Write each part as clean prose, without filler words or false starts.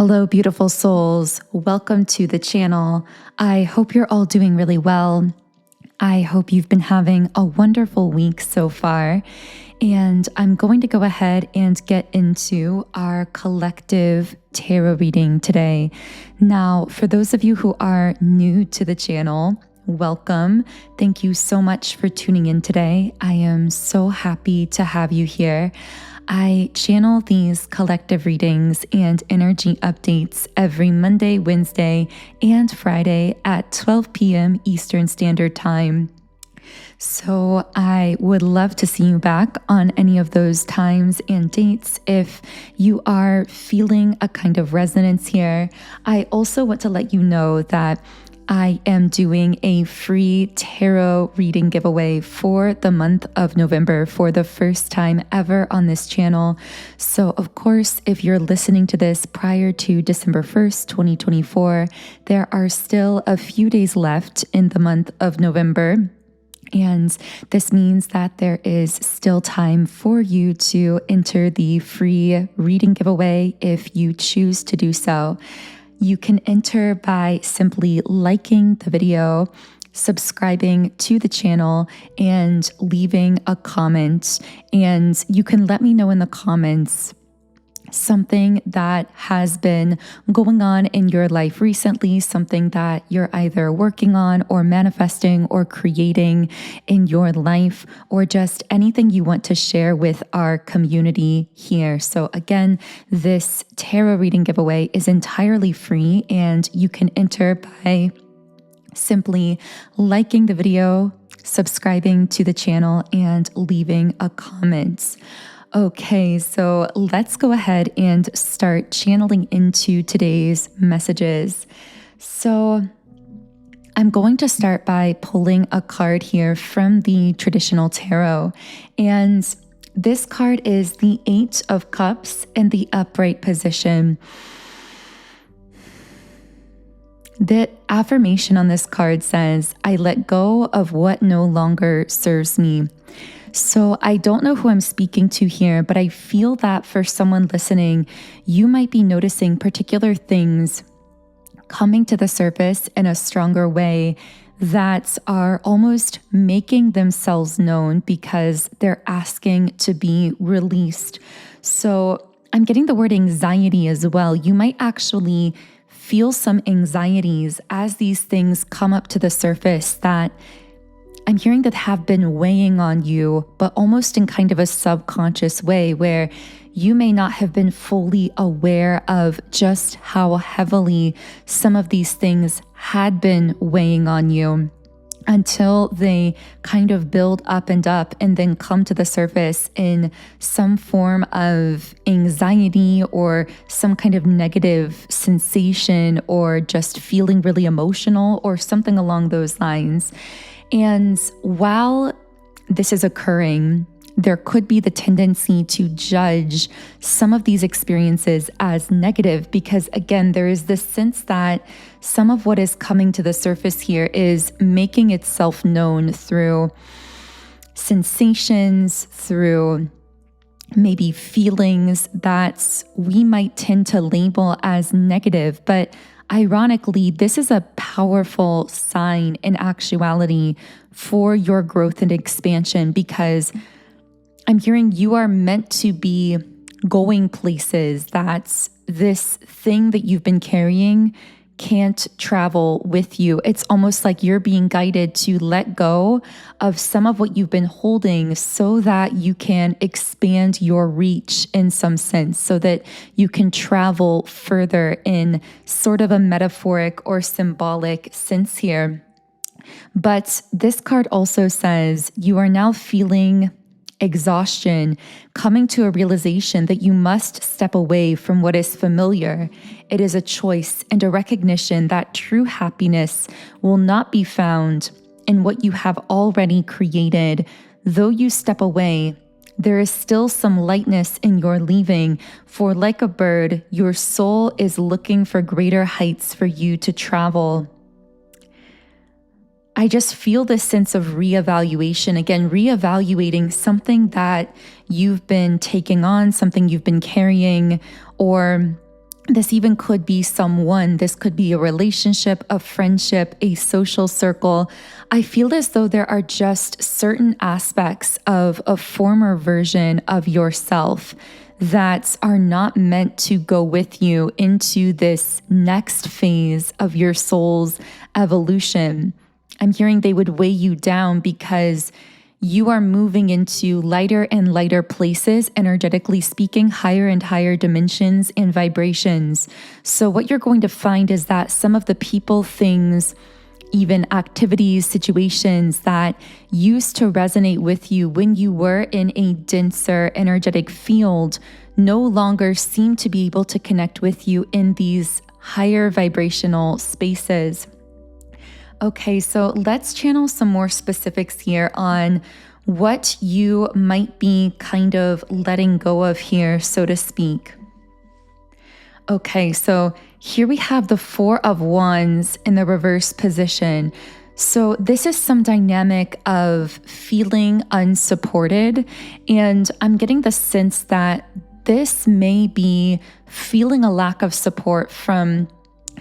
Hello, beautiful souls. Welcome to the channel. I hope you're all doing really well. I hope you've been having a wonderful week so far. And I'm going to go ahead and get into our collective tarot reading today. Now, for those of you who are new to the channel, welcome. Thank you so much for tuning in today. I am so happy to have you here. I channel these collective readings and energy updates every Monday, Wednesday, and Friday at 12 p.m. Eastern Standard Time. So I would love to see you back on any of those times and dates if you are feeling a kind of resonance here. I also want to let you know that I am doing a free tarot reading giveaway for the month of November for the first time ever on this channel. So, of course, if you're listening to this prior to December 1st, 2024, there are still a few days left in the month of November. And this means that there is still time for you to enter the free reading giveaway if you choose to do so. You can enter by simply liking the video, subscribing to the channel, and leaving a comment. And you can let me know in the comments something that has been going on in your life recently, something that you're either working on or manifesting or creating in your life, or just anything you want to share with our community here. So again, this tarot reading giveaway is entirely free, and you can enter by simply liking the video, subscribing to the channel, and leaving a comment. Okay, so let's go ahead and start channeling into today's messages. So I'm going to start by pulling a card here from the traditional tarot. And this card is the Eight of Cups in the upright position. The affirmation on this card says, "I let go of what no longer serves me." So I don't know who I'm speaking to here, but I feel that for someone listening, you might be noticing particular things coming to the surface in a stronger way that are almost making themselves known because they're asking to be released. So I'm getting the word anxiety as well. You might actually feel some anxieties as these things come up to the surface that I'm hearing that have been weighing on you, but almost in kind of a subconscious way where you may not have been fully aware of just how heavily some of these things had been weighing on you until they kind of build up and then come to the surface in some form of anxiety or some kind of negative sensation or just feeling really emotional or something along those lines. And while this is occurring, there could be the tendency to judge some of these experiences as negative because, again, there is this sense that some of what is coming to the surface here is making itself known through sensations, through maybe feelings that we might tend to label as negative. But ironically, this is a powerful sign in actuality for your growth and expansion because I'm hearing you are meant to be going places that this thing that you've been carrying can't travel with you. It's almost like you're being guided to let go of some of what you've been holding so that you can expand your reach in some sense, so that you can travel further in sort of a metaphoric or symbolic sense here. But this card also says you are now feeling exhaustion, coming to a realization that you must step away from what is familiar. It is a choice and a recognition that true happiness will not be found in what you have already created. Though you step away, there is still some lightness in your leaving, for like a bird, your soul is looking for greater heights for you to travel. I just feel this sense of reevaluation, again, reevaluating something that you've been taking on, something you've been carrying, or This even could be someone, this could be a relationship, a friendship, a social circle. I feel as though there are just certain aspects of a former version of yourself that are not meant to go with you into this next phase of your soul's evolution. I'm hearing they would weigh you down because you are moving into lighter and lighter places, energetically speaking, higher and higher dimensions and vibrations. So what you're going to find is that some of the people, things, even activities, situations that used to resonate with you when you were in a denser energetic field no longer seem to be able to connect with you in these higher vibrational spaces. Okay, so let's channel some more specifics here on what you might be kind of letting go of here, so to speak. Okay, so here we have the Four of Wands in the reverse position. So this is some dynamic of feeling unsupported, and I'm getting the sense that this may be feeling a lack of support from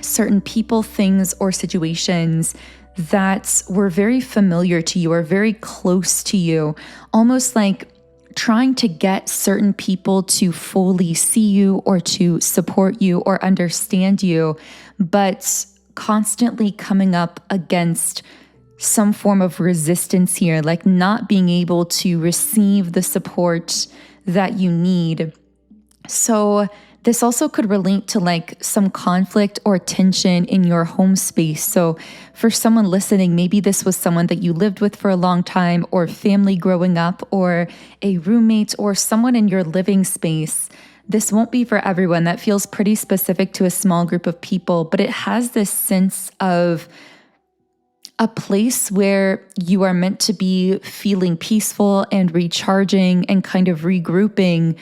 certain people, things, or situations that were very familiar to you or very close to you, almost like trying to get certain people to fully see you or to support you or understand you, but constantly coming up against some form of resistance here, like not being able to receive the support that you need. So this also could relate to like some conflict or tension in your home space. So for someone listening, maybe this was someone that you lived with for a long time, or family growing up, or a roommate, or someone in your living space. This won't be for everyone. That feels pretty specific to a small group of people, but it has this sense of a place where you are meant to be feeling peaceful and recharging and kind of regrouping,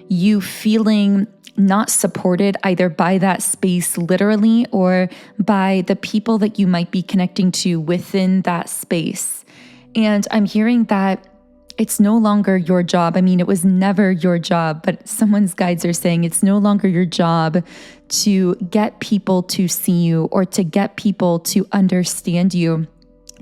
you feeling not supported either by that space literally or by the people that you might be connecting to within that space. And I'm hearing that it's no longer your job. I mean, it was never your job, but someone's guides are saying it's no longer your job to get people to see you or to get people to understand you.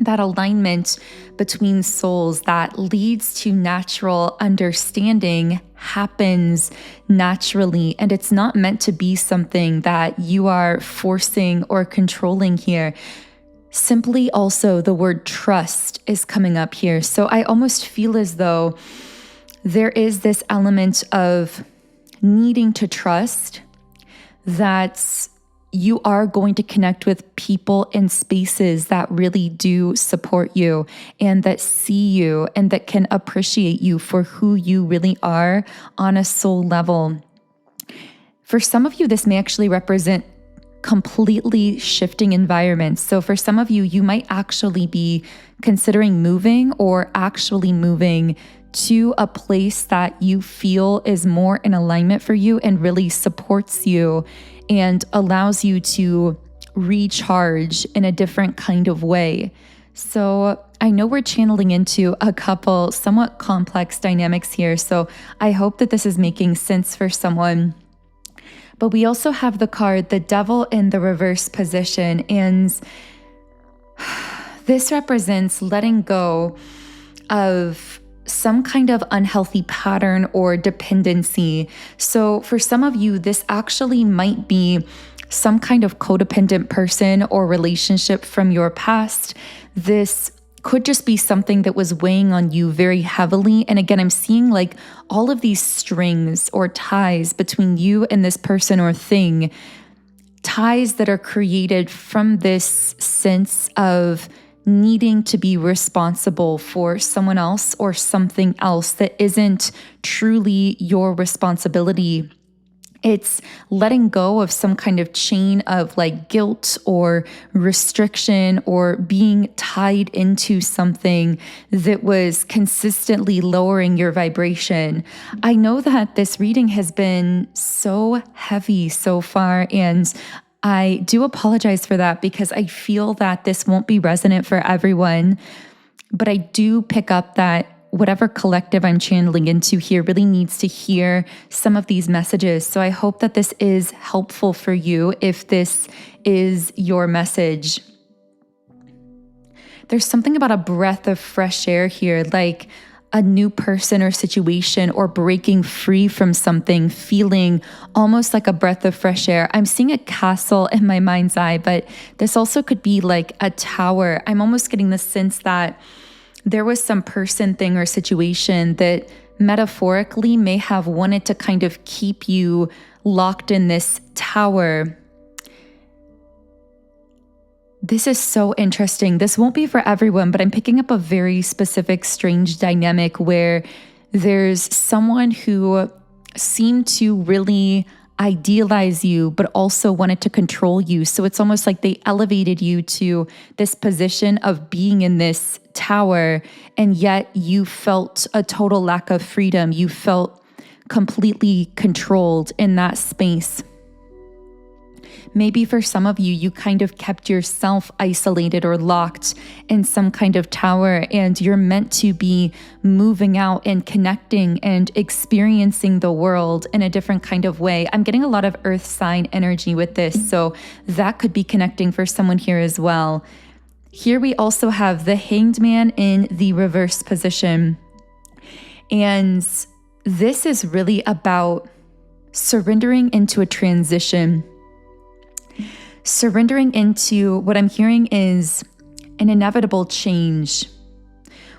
That alignment between souls that leads to natural understanding happens naturally, and it's not meant to be something that you are forcing or controlling here. Simply also the word trust is coming up here. So I almost feel as though there is this element of needing to trust that you are going to connect with people and spaces that really do support you and that see you and that can appreciate you for who you really are on a soul level. For some of you, this may actually represent completely shifting environments. So for some of you, you might actually be considering moving or actually moving to a place that you feel is more in alignment for you and really supports you and allows you to recharge in a different kind of way. So I know we're channeling into a couple somewhat complex dynamics here, so I hope that this is making sense for someone. But we also have the card, the Devil in the reverse position, and this represents letting go of some kind of unhealthy pattern or dependency. So for some of you, this actually might be some kind of codependent person or relationship from your past. This could just be something that was weighing on you very heavily. And again, I'm seeing like all of these strings or ties between you and this person or thing, ties that are created from this sense of needing to be responsible for someone else or something else that isn't truly your responsibility. It's letting go of some kind of chain of like guilt or restriction or being tied into something that was consistently lowering your vibration. I know that this reading has been so heavy so far, and I do apologize for that because I feel that this won't be resonant for everyone, but I do pick up that whatever collective I'm channeling into here really needs to hear some of these messages. So I hope that this is helpful for you if this is your message. There's something about a breath of fresh air here, like a new person or situation, or breaking free from something, feeling almost like a breath of fresh air. I'm seeing a castle in my mind's eye, but this also could be like a tower. I'm almost getting the sense that there was some person, thing, or situation that metaphorically may have wanted to kind of keep you locked in this tower. This is so interesting. This won't be for everyone, but I'm picking up a very specific, strange dynamic where there's someone who seemed to really idealize you, but also wanted to control you. So it's almost like they elevated you to this position of being in this tower, and yet you felt a total lack of freedom. You felt completely controlled in that space. Maybe for some of you, you kind of kept yourself isolated or locked in some kind of tower, and you're meant to be moving out and connecting and experiencing the world in a different kind of way. I'm getting a lot of earth sign energy with this, so that could be connecting for someone here as well. Here we also have the Hanged Man in the reverse position. And this is really about surrendering into a transition. Surrendering into what I'm hearing is an inevitable change,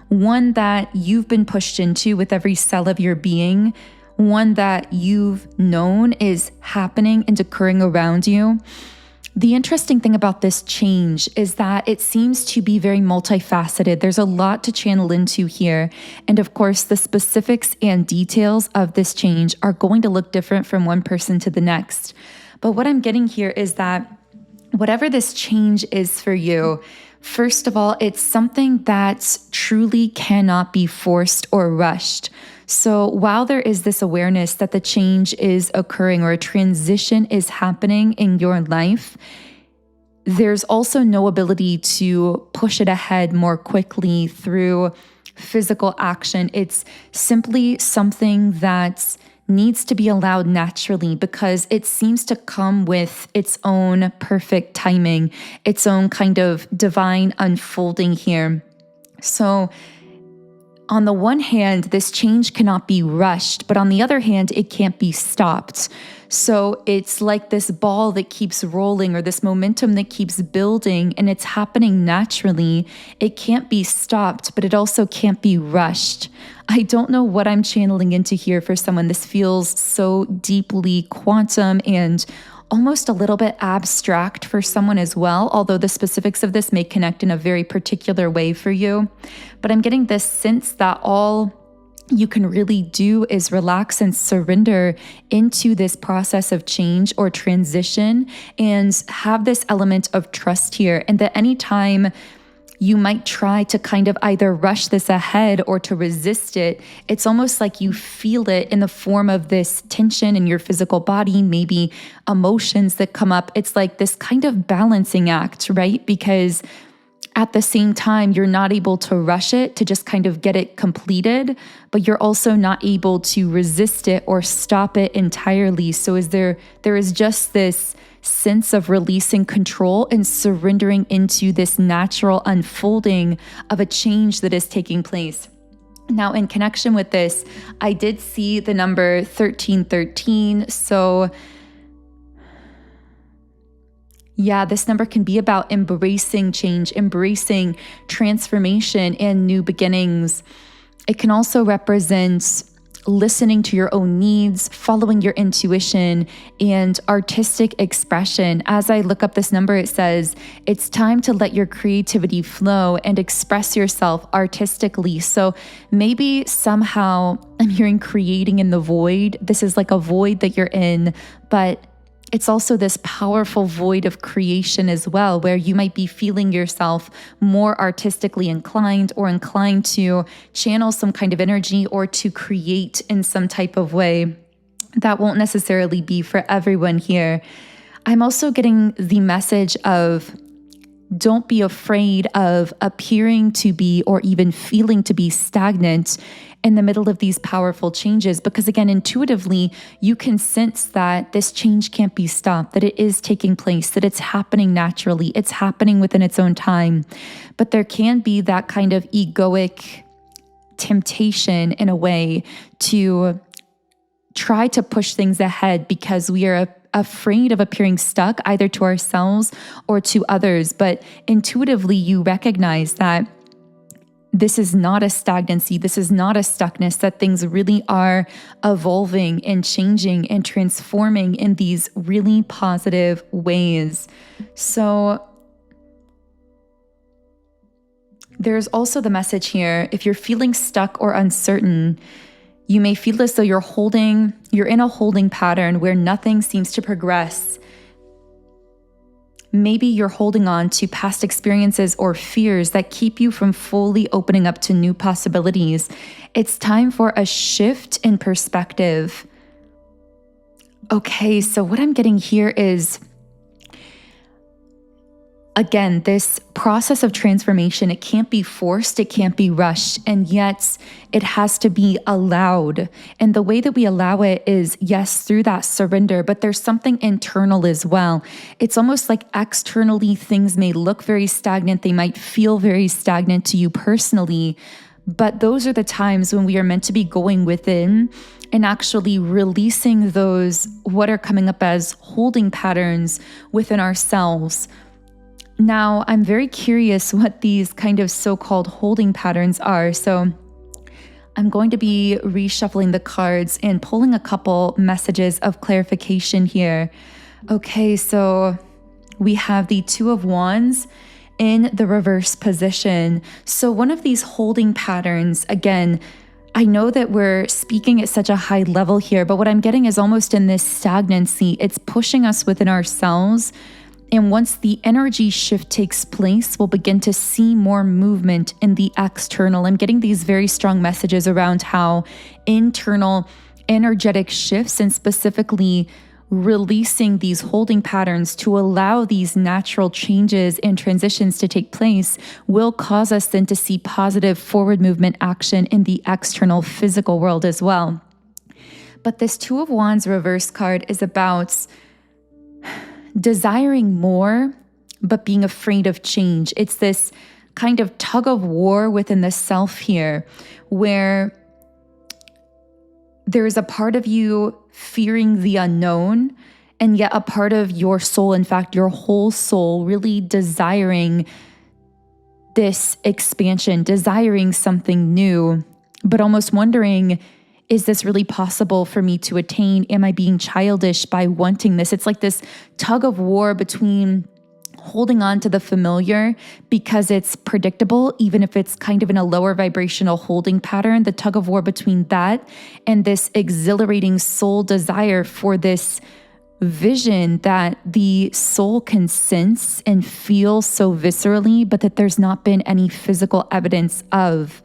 one that you've been pushed into with every cell of your being, one that you've known is happening and occurring around you. The interesting thing about this change is that it seems to be very multifaceted. There's a lot to channel into here. And of course, the specifics and details of this change are going to look different from one person to the next. But what I'm getting here is that whatever this change is for you, first of all, it's something that truly cannot be forced or rushed. So while there is this awareness that the change is occurring or a transition is happening in your life, there's also no ability to push it ahead more quickly through physical action. It's simply something that needs to be allowed naturally because it seems to come with its own perfect timing, its own kind of divine unfolding here. So on the one hand, this change cannot be rushed, but on the other hand, it can't be stopped. So it's like this ball that keeps rolling or this momentum that keeps building, and it's happening naturally. It can't be stopped, but it also can't be rushed. I don't know what I'm channeling into here for someone. This feels so deeply quantum and almost a little bit abstract for someone as well, although the specifics of this may connect in a very particular way for you. But I'm getting this sense that all you can really do is relax and surrender into this process of change or transition and have this element of trust here. And that anytime you might try to kind of either rush this ahead or to resist it, it's almost like you feel it in the form of this tension in your physical body, maybe emotions that come up. It's like this kind of balancing act, right? Because at the same time, you're not able to rush it to just kind of get it completed, but you're also not able to resist it or stop it entirely. So there is just this sense of releasing control and surrendering into this natural unfolding of a change that is taking place. Now, in connection with this, I did see the number 1313. So yeah, this number can be about embracing change, embracing transformation and new beginnings. It can also represent listening to your own needs, following your intuition, and artistic expression. As I look up this number, it says, it's time to let your creativity flow and express yourself artistically. So maybe somehow I'm hearing creating in the void. This is like a void that you're in, but it's also this powerful void of creation as well, where you might be feeling yourself more artistically inclined or inclined to channel some kind of energy or to create in some type of way. That won't necessarily be for everyone here. I'm also getting the message of don't be afraid of appearing to be or even feeling to be stagnant in the middle of these powerful changes. Because again, intuitively, you can sense that this change can't be stopped, that it is taking place, that it's happening naturally, it's happening within its own time. But there can be that kind of egoic temptation in a way to try to push things ahead because we are afraid of appearing stuck either to ourselves or to others. But intuitively, you recognize that this is not a stagnancy, this is not a stuckness, that things really are evolving and changing and transforming in these really positive ways. So there's also the message here, if you're feeling stuck or uncertain, you may feel as though you're in a holding pattern where nothing seems to progress. Maybe you're holding on to past experiences or fears that keep you from fully opening up to new possibilities. It's time for a shift in perspective. Okay, so what I'm getting here is, again, this process of transformation, it can't be forced, it can't be rushed, and yet it has to be allowed. And the way that we allow it is, yes, through that surrender, but there's something internal as well. It's almost like externally things may look very stagnant, they might feel very stagnant to you personally, but those are the times when we are meant to be going within and actually releasing those, what are coming up as holding patterns within ourselves. Now, I'm very curious what these kind of so-called holding patterns are. So I'm going to be reshuffling the cards and pulling a couple messages of clarification here. Okay, so we have the Two of Wands in the reverse position. So one of these holding patterns, again, I know that we're speaking at such a high level here, but what I'm getting is almost in this stagnancy. It's pushing us within ourselves. And once the energy shift takes place, we'll begin to see more movement in the external. I'm getting these very strong messages around how internal energetic shifts and specifically releasing these holding patterns to allow these natural changes and transitions to take place will cause us then to see positive forward movement action in the external physical world as well. But this Two of Wands reverse card is about desiring more, but being afraid of change. It's this kind of tug of war within the self here, where there is a part of you fearing the unknown, and yet a part of your soul, in fact, your whole soul, really desiring this expansion, desiring something new, but almost wondering, is this really possible for me to attain? Am I being childish by wanting this? It's like this tug of war between holding on to the familiar because it's predictable, even if it's kind of in a lower vibrational holding pattern, the tug of war between that and this exhilarating soul desire for this vision that the soul can sense and feel so viscerally, but that there's not been any physical evidence of.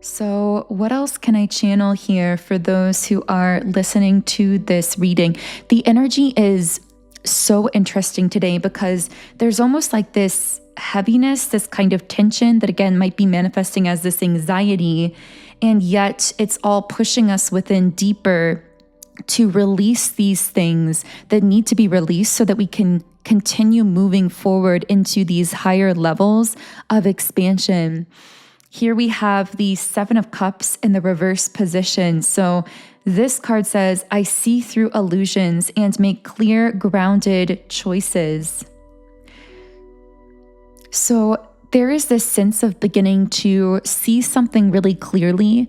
So what else can I channel here for those who are listening to this reading? The energy is so interesting today because there's almost like this heaviness, this kind of tension that again might be manifesting as this anxiety, and yet it's all pushing us within deeper to release these things that need to be released so that we can continue moving forward into these higher levels of expansion. Here we have the Seven of Cups in the reverse position. So this card says, I see through illusions and make clear, grounded choices. So there is this sense of beginning to see something really clearly,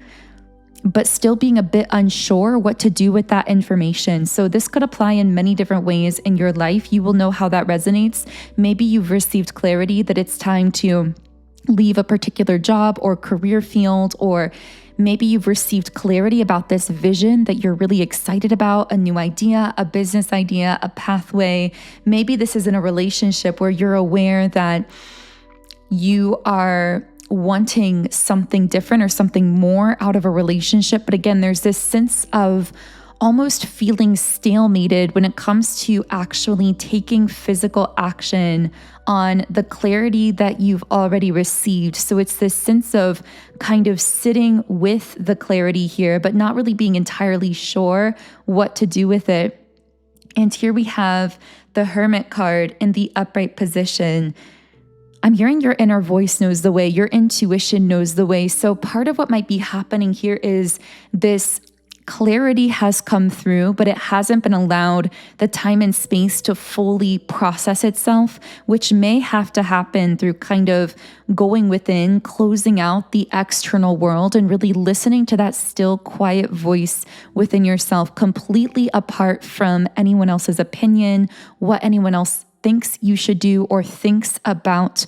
but still being a bit unsure what to do with that information. So this could apply in many different ways in your life. You will know how that resonates. Maybe you've received clarity that it's time to leave a particular job or career field, or maybe you've received clarity about this vision that you're really excited about, a new idea, a business idea, a pathway. Maybe this is in a relationship where you're aware that you are wanting something different or something more out of a relationship. But again, there's this sense of almost feeling stalemated when it comes to actually taking physical action on the clarity that you've already received. So it's this sense of kind of sitting with the clarity here, but not really being entirely sure what to do with it. And here we have the Hermit card in the upright position. I'm hearing your inner voice knows the way, your intuition knows the way. So part of what might be happening here is this clarity has come through, but it hasn't been allowed the time and space to fully process itself, which may have to happen through kind of going within, closing out the external world, and really listening to that still, quiet voice within yourself, completely apart from anyone else's opinion, what anyone else thinks you should do or thinks about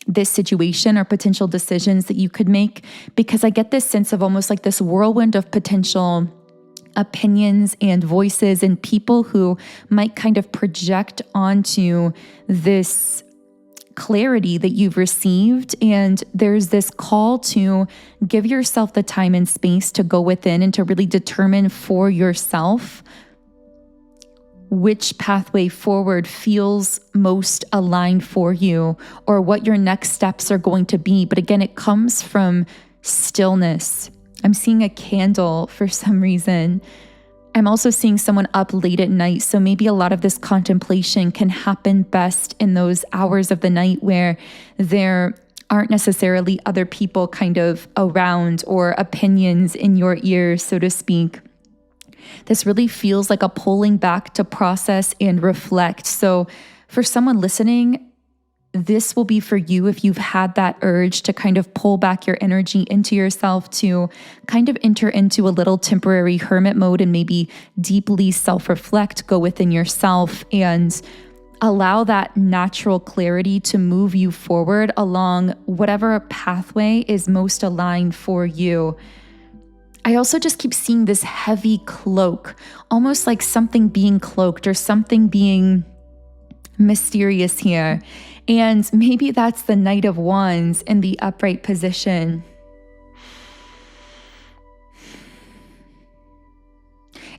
this situation or potential decisions that you could make. Because I get this sense of almost like this whirlwind of potential opinions and voices and people who might kind of project onto this clarity that you've received. And there's this call to give yourself the time and space to go within and to really determine for yourself which pathway forward feels most aligned for you or what your next steps are going to be. But again, it comes from stillness. I'm seeing a candle for some reason. I'm also seeing someone up late at night. So maybe a lot of this contemplation can happen best in those hours of the night where there aren't necessarily other people kind of around or opinions in your ears, so to speak. This really feels like a pulling back to process and reflect. So for someone listening, this will be for you if you've had that urge to kind of pull back your energy into yourself, to kind of enter into a little temporary hermit mode and maybe deeply self-reflect, go within yourself and allow that natural clarity to move you forward along whatever pathway is most aligned for you. I also just keep seeing this heavy cloak, almost like something being cloaked or something being mysterious here. And maybe that's the Knight of Wands in the upright position.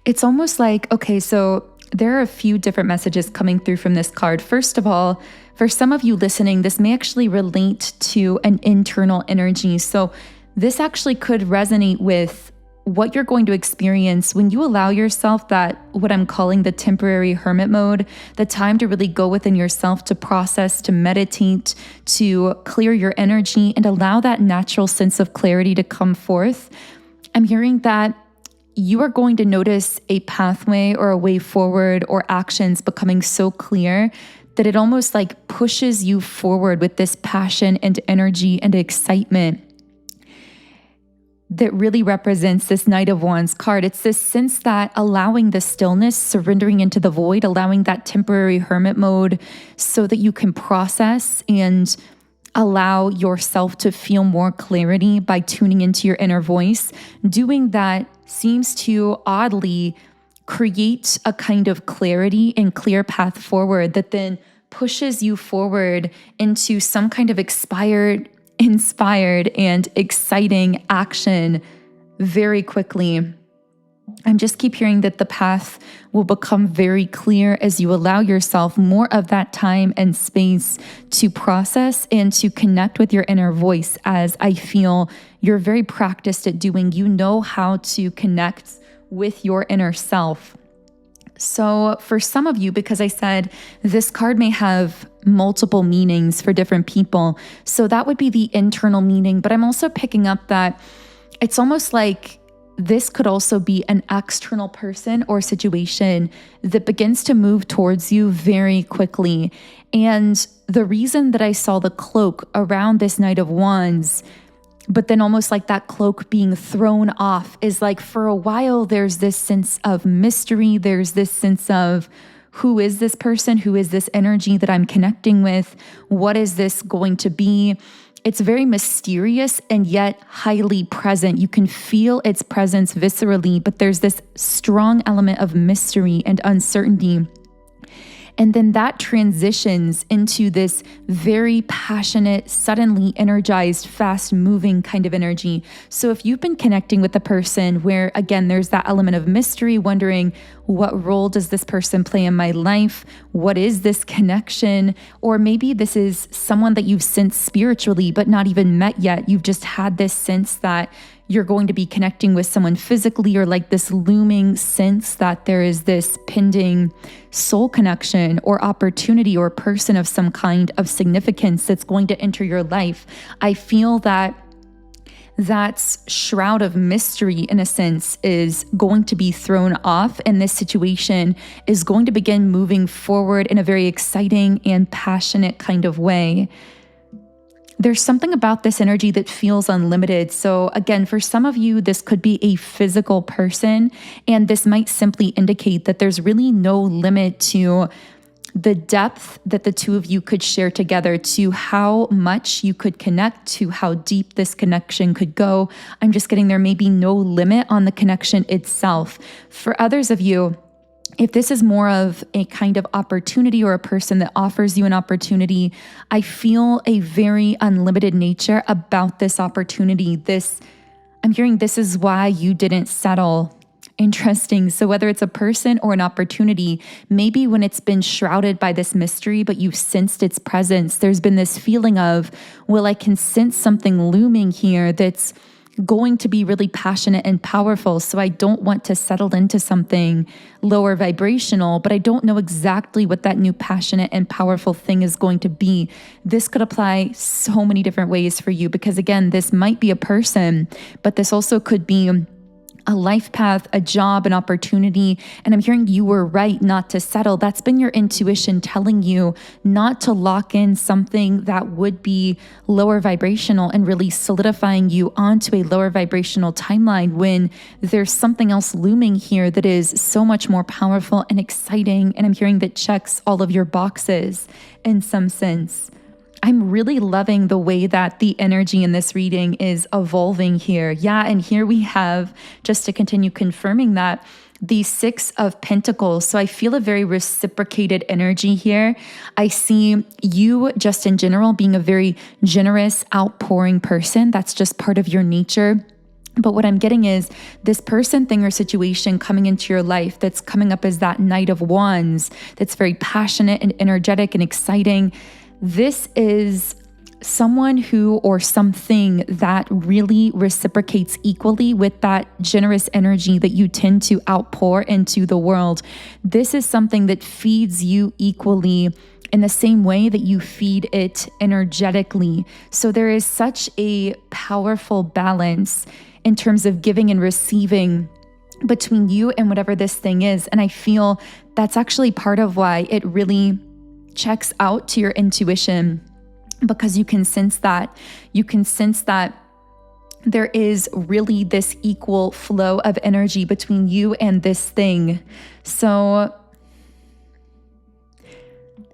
It's almost like, okay, so there are a few different messages coming through from this card. First of all, for some of you listening, this may actually relate to an internal energy. So this actually could resonate with what you're going to experience when you allow yourself that, what I'm calling the temporary hermit mode, the time to really go within yourself, to process, to meditate, to clear your energy and allow that natural sense of clarity to come forth. I'm hearing that you are going to notice a pathway or a way forward or actions becoming so clear that it almost like pushes you forward with this passion and energy and excitement that really represents this Knight of Wands card. It's this sense that allowing the stillness, surrendering into the void, allowing that temporary hermit mode so that you can process and allow yourself to feel more clarity by tuning into your inner voice. Doing that seems to oddly create a kind of clarity and clear path forward that then pushes you forward into some kind of inspired and exciting action very quickly. I just keep hearing that the path will become very clear as you allow yourself more of that time and space to process and to connect with your inner voice, as I feel you're very practiced at doing. You know how to connect with your inner self. So for some of you, because I said this card may have multiple meanings for different people, so that would be the internal meaning, but I'm also picking up that it's almost like this could also be an external person or situation that begins to move towards you very quickly. And the reason that I saw the cloak around this Knight of Wands, but then almost like that cloak being thrown off, is like for a while there's this sense of mystery. There's this sense of, who is this person? Who is this energy that I'm connecting with? What is this going to be? It's very mysterious and yet highly present. You can feel its presence viscerally, but there's this strong element of mystery and uncertainty. And then that transitions into this very passionate, suddenly energized, fast moving kind of energy. So if you've been connecting with a person where, again, there's that element of mystery, wondering what role does this person play in my life? What is this connection? Or maybe this is someone that you've sensed spiritually, but not even met yet. You've just had this sense that you're going to be connecting with someone physically, or like this looming sense that there is this pending soul connection or opportunity or person of some kind of significance that's going to enter your life. I feel that shroud of mystery, in a sense, is going to be thrown off, and this situation is going to begin moving forward in a very exciting and passionate kind of way. There's something about this energy that feels unlimited. So again, for some of you, this could be a physical person, and this might simply indicate that there's really no limit to the depth that the two of you could share together, to how much you could connect, to how deep this connection could go. I'm just getting there may be no limit on the connection itself. For others of you, if this is more of a kind of opportunity or a person that offers you an opportunity, I feel a very unlimited nature about this opportunity. I'm hearing this is why you didn't settle. Interesting. So whether it's a person or an opportunity, maybe when it's been shrouded by this mystery, but you've sensed its presence, there's been this feeling of, well, I can sense something looming here that's going to be really passionate and powerful. So I don't want to settle into something lower vibrational, but I don't know exactly what that new passionate and powerful thing is going to be. This could apply so many different ways for you, because again, this might be a person, but this also could be a life path, a job, an opportunity. And I'm hearing you were right not to settle. That's been your intuition telling you not to lock in something that would be lower vibrational and really solidifying you onto a lower vibrational timeline, when there's something else looming here that is so much more powerful and exciting. And I'm hearing that checks all of your boxes in some sense. I'm really loving the way that the energy in this reading is evolving here. Yeah, and here we have, just to continue confirming that, the Six of Pentacles. So I feel a very reciprocated energy here. I see you just in general being a very generous, outpouring person. That's just part of your nature. But what I'm getting is this person, thing, or situation coming into your life that's coming up as that Knight of Wands, that's very passionate and energetic and exciting. This is someone who, or something that really reciprocates equally with that generous energy that you tend to outpour into the world. This is something that feeds you equally in the same way that you feed it energetically. So there is such a powerful balance in terms of giving and receiving between you and whatever this thing is. And I feel that's actually part of why it really checks out to your intuition, because you can sense that. You can sense that there is really this equal flow of energy between you and this thing. So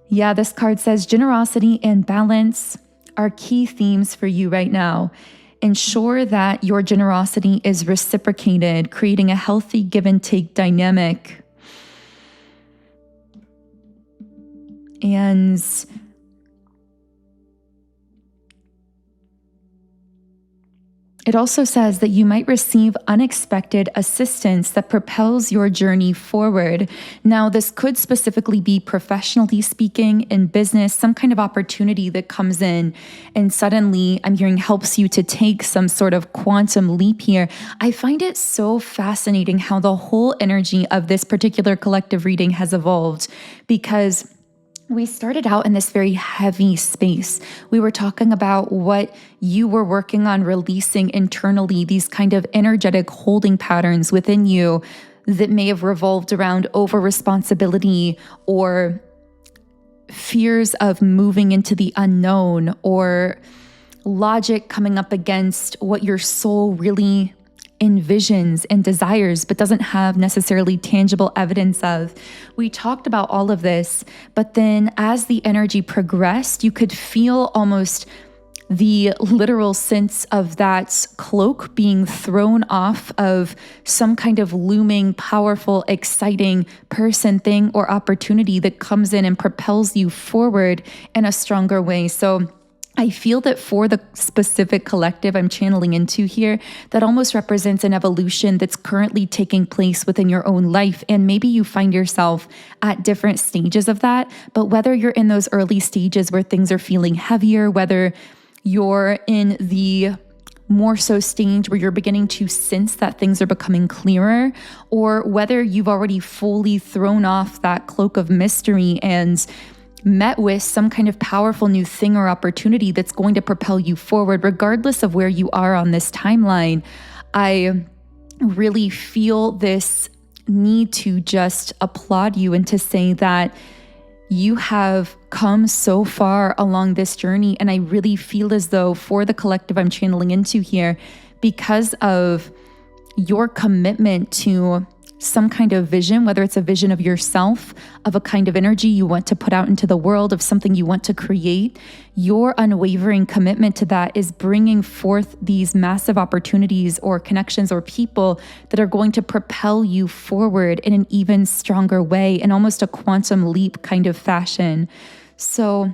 yeah, this card says generosity and balance are key themes for you right now. Ensure that your generosity is reciprocated, creating a healthy give and take dynamic. And it also says that you might receive unexpected assistance that propels your journey forward. Now, this could specifically be professionally speaking, in business, some kind of opportunity that comes in and suddenly, I'm hearing, helps you to take some sort of quantum leap here. I find it so fascinating how the whole energy of this particular collective reading has evolved, because we started out in this very heavy space. We were talking about what you were working on releasing internally, these kind of energetic holding patterns within you that may have revolved around over responsibility or fears of moving into the unknown, or logic coming up against what your soul really envisions and desires, but doesn't have necessarily tangible evidence of. We talked about all of this, but then as the energy progressed, you could feel almost the literal sense of that cloak being thrown off of some kind of looming, powerful, exciting person, thing, or opportunity that comes in and propels you forward in a stronger way. So I feel that for the specific collective I'm channeling into here, that almost represents an evolution that's currently taking place within your own life. And maybe you find yourself at different stages of that. But whether you're in those early stages where things are feeling heavier, whether you're in the more so stage where you're beginning to sense that things are becoming clearer, or whether you've already fully thrown off that cloak of mystery and met with some kind of powerful new thing or opportunity that's going to propel you forward, regardless of where you are on this timeline, I really feel this need to just applaud you and to say that you have come so far along this journey. And I really feel as though for the collective I'm channeling into here, because of your commitment to some kind of vision, whether it's a vision of yourself, of a kind of energy you want to put out into the world, of something you want to create, your unwavering commitment to that is bringing forth these massive opportunities or connections or people that are going to propel you forward in an even stronger way, in almost a quantum leap kind of fashion. So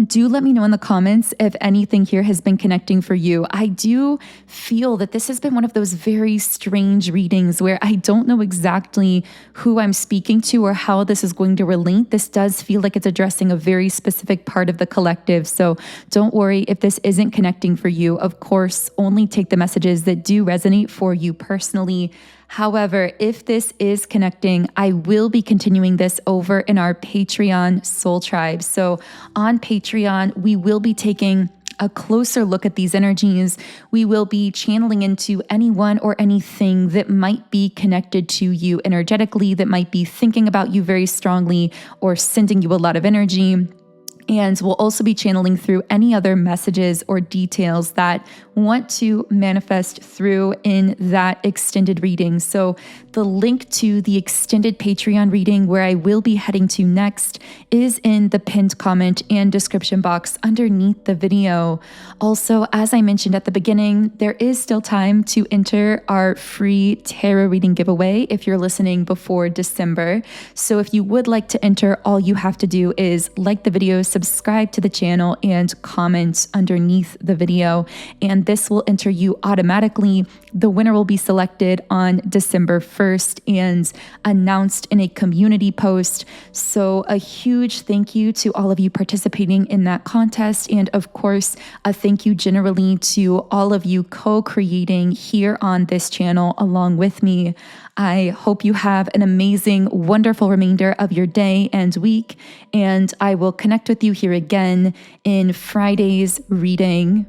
do let me know in the comments if anything here has been connecting for you. I do feel that this has been one of those very strange readings where I don't know exactly who I'm speaking to or how this is going to relate. This does feel like it's addressing a very specific part of the collective. So don't worry if this isn't connecting for you. Of course, only take the messages that do resonate for you personally. However, if this is connecting, I will be continuing this over in our Patreon Soul Tribe. So on Patreon, we will be taking a closer look at these energies. We will be channeling into anyone or anything that might be connected to you energetically, that might be thinking about you very strongly or sending you a lot of energy. And we'll also be channeling through any other messages or details that want to manifest through in that extended reading. So the link to the extended Patreon reading where I will be heading to next is in the pinned comment and description box underneath the video. Also, as I mentioned at the beginning, there is still time to enter our free tarot reading giveaway if you're listening before December. So if you would like to enter, all you have to do is like the video, subscribe to the channel, and comment underneath the video. And this will enter you automatically. The winner will be selected on December 1st and announced in a community post. So a huge thank you to all of you participating in that contest. And of course, a thank you generally to all of you co-creating here on this channel along with me. I hope you have an amazing, wonderful remainder of your day and week. And I will connect with you here again in Friday's reading.